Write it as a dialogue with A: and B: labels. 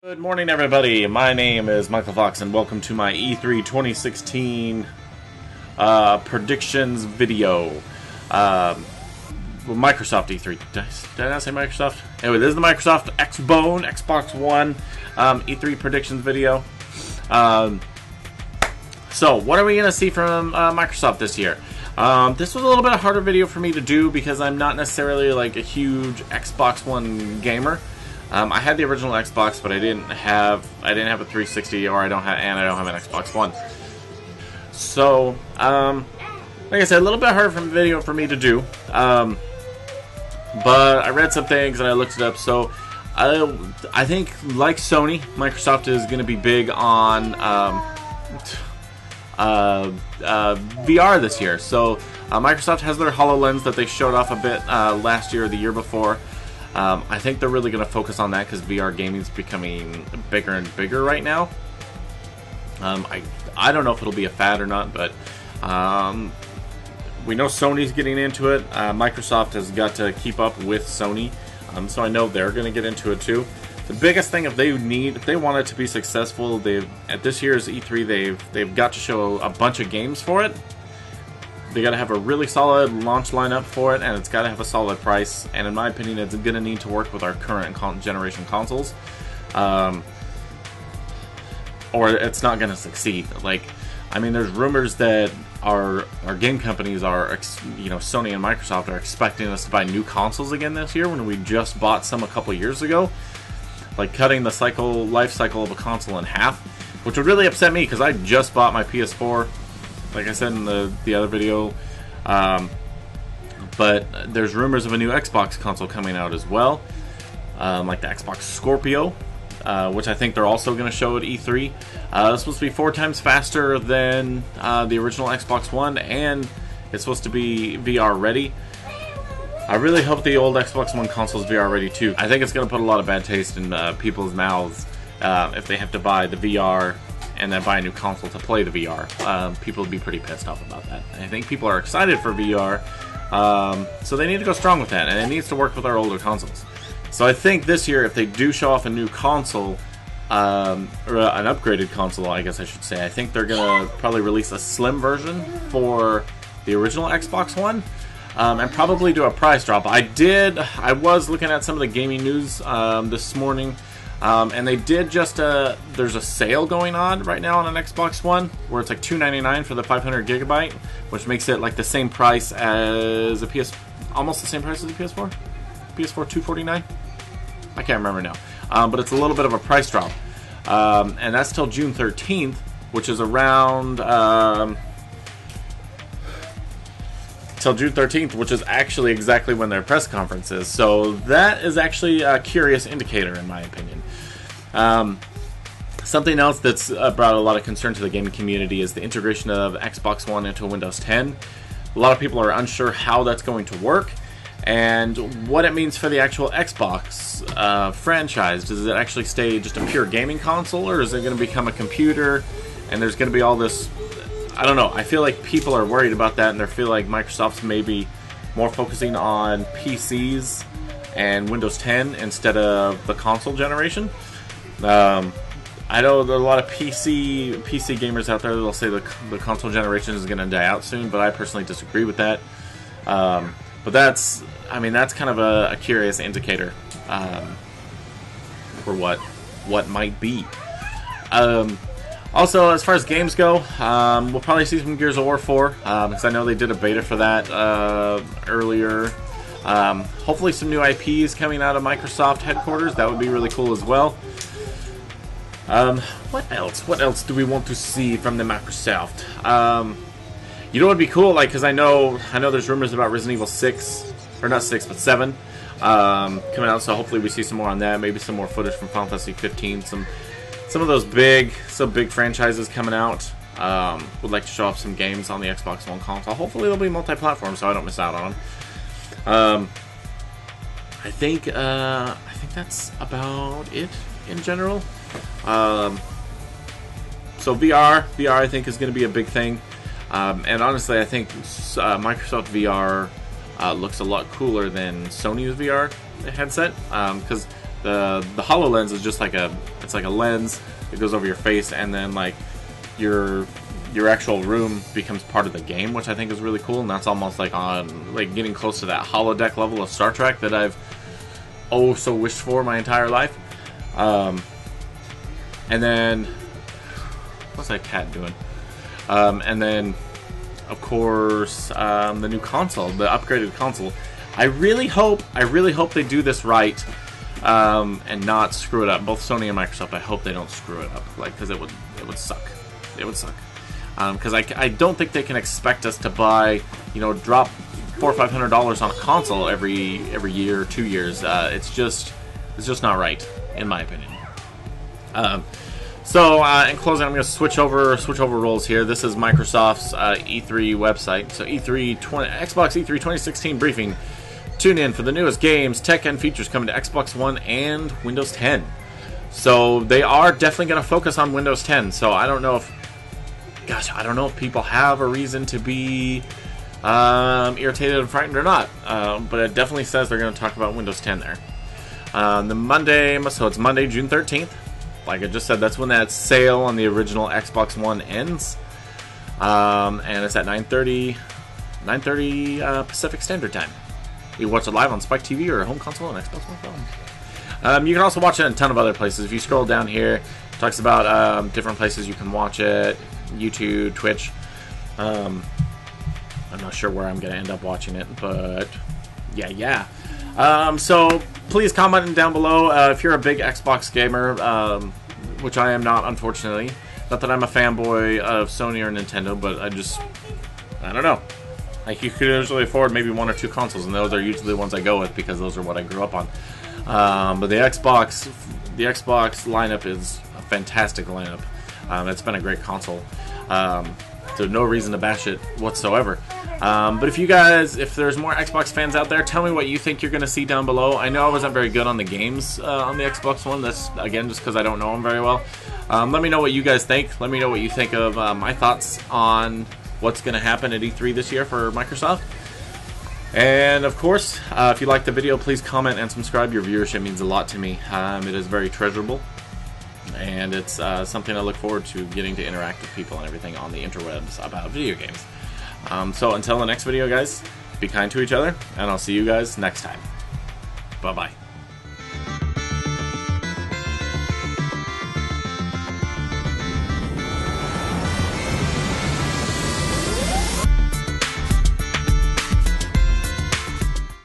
A: Good morning, everybody. My name is Michael Fox, and welcome to my E3 2016 predictions video. Well, Microsoft E3. Did I not say Microsoft? Anyway, this is the Microsoft Xbone, Xbox One E3 predictions video. So, what are we going to see from Microsoft this year? This was a little bit a harder video for me to do because I'm not necessarily like a huge Xbox One gamer. I had the original Xbox, but I didn't have a 360, or I don't have an Xbox One. So, like I said, a little bit harder video for me to do. But I read some things and I looked it up. So, I think, like Sony, Microsoft is going to be big on VR this year. So, Microsoft has their HoloLens that they showed off a bit last year or the year before. I think they're really going to focus on that because VR gaming is becoming bigger and bigger right now. I don't know if it'll be a fad or not, but we know Sony's getting into it. Microsoft has got to keep up with Sony, so I know they're going to get into it too. The biggest thing if they want it to be successful, at this year's E3 they've got to show a bunch of games for it. They got to have a really solid launch lineup for it, and it's got to have a solid price. And in my opinion, it's going to need to work with our current generation consoles, or it's not going to succeed. Like, I mean, there's rumors that our game companies are, Sony and Microsoft are expecting us to buy new consoles again this year when we just bought some a couple years ago, like cutting the life cycle of a console in half, which would really upset me because I just bought my PS4. Like I said in the other video, but there's rumors of a new Xbox console coming out as well, like the Xbox Scorpio, which I think they're also going to show at E3. It's supposed to be 4 times faster than the original Xbox One, and it's supposed to be VR ready. I really hope the old Xbox One console is VR ready too. I think it's going to put a lot of bad taste in people's mouths if they have to buy the VR and then buy a new console to play the VR. People would be pretty pissed off about that. And I think people are excited for VR, so they need to go strong with that, and it needs to work with our older consoles. So I think this year, if they do show off a new console, or an upgraded console, I guess I should say, I think they're going to probably release a slim version for the original Xbox One, and probably do a price drop. I was looking at some of the gaming news this morning, and they did just there's a sale going on right now on an Xbox One where it's like $299 for the 500 gigabyte, which makes it like the same price as almost the same price as the PS4. PS4 $249. I can't remember now, but it's a little bit of a price drop, and that's till June 13th, which is around till June 13th, which is actually exactly when their press conference is. So that is actually a curious indicator, in my opinion. Something else that's brought a lot of concern to the gaming community is the integration of Xbox One into Windows 10. A lot of people are unsure how that's going to work and what it means for the actual Xbox franchise. Does it actually stay just a pure gaming console, or is it going to become a computer and there's going to be all this... I don't know. I feel like people are worried about that, and they feel like Microsoft's maybe more focusing on PCs and Windows 10 instead of the console generation. I know there are a lot of PC gamers out there that'll say the console generation is going to die out soon, but I personally disagree with that. But that's kind of a curious indicator for what might be. Also, as far as games go, we'll probably see some Gears of War 4, because I know they did a beta for that earlier. Hopefully some new IPs coming out of Microsoft headquarters. That would be really cool as well. What else? What else do we want to see from the Microsoft? You know what would be cool? Like, because I know there's rumors about Resident Evil 6, or not 6, but 7, coming out. So hopefully we see some more on that. Maybe some more footage from Final Fantasy 15. Some of those big franchises coming out. Would like to show off some games on the Xbox One console. Hopefully they'll be multi-platform, so I don't miss out on them. I think that's about it in general. So VR I think is going to be a big thing. And honestly, I think Microsoft VR looks a lot cooler than Sony's VR headset, because The HoloLens is just like it's like a lens that goes over your face, and then like your actual room becomes part of the game, which I think is really cool. And that's almost like getting close to that holodeck level of Star Trek that I've so wished for my entire life. And then what's that cat doing? And then of course the new console, the upgraded console. I really hope they do this right, and not screw it up. Both Sony and Microsoft. I hope they don't screw it up, because it would suck. It would suck. Because I don't think they can expect us to buy, drop $400 or $500 on a console every year or 2 years. It's just not right, in my opinion. So in closing, I'm going to switch over roles here. This is Microsoft's E3 website. So Xbox E3 2016 briefing. Tune in for the newest games, tech, and features coming to Xbox One and Windows 10. So they are definitely going to focus on Windows 10. So I don't know if people have a reason to be irritated and frightened or not. But it definitely says they're going to talk about Windows 10 there. So it's Monday, June 13th. Like I just said, that's when that sale on the original Xbox One ends. And it's at 9:30 Pacific Standard Time. You watch it live on Spike TV or home console and Xbox One phone. You can also watch it in a ton of other places. If you scroll down here, it talks about different places you can watch it. YouTube, Twitch. I'm not sure where I'm going to end up watching it, but yeah. So please comment down below if you're a big Xbox gamer, which I am not, unfortunately. Not that I'm a fanboy of Sony or Nintendo, but I don't know. Like, you could usually afford maybe 1 or 2 consoles, and those are usually the ones I go with because those are what I grew up on. But the Xbox lineup is a fantastic lineup. It's been a great console. So no reason to bash it whatsoever. But if there's more Xbox fans out there, tell me what you think you're going to see down below. I know I wasn't very good on the games on the Xbox One. That's, again, just because I don't know them very well. Let me know what you guys think. Let me know what you think of my thoughts on what's going to happen at E3 this year for Microsoft. And, of course, if you liked the video, please comment and subscribe. Your viewership means a lot to me. It is very treasurable. And it's something I look forward to, getting to interact with people and everything on the interwebs about video games. So until the next video, guys, be kind to each other, and I'll see you guys next time. Bye-bye.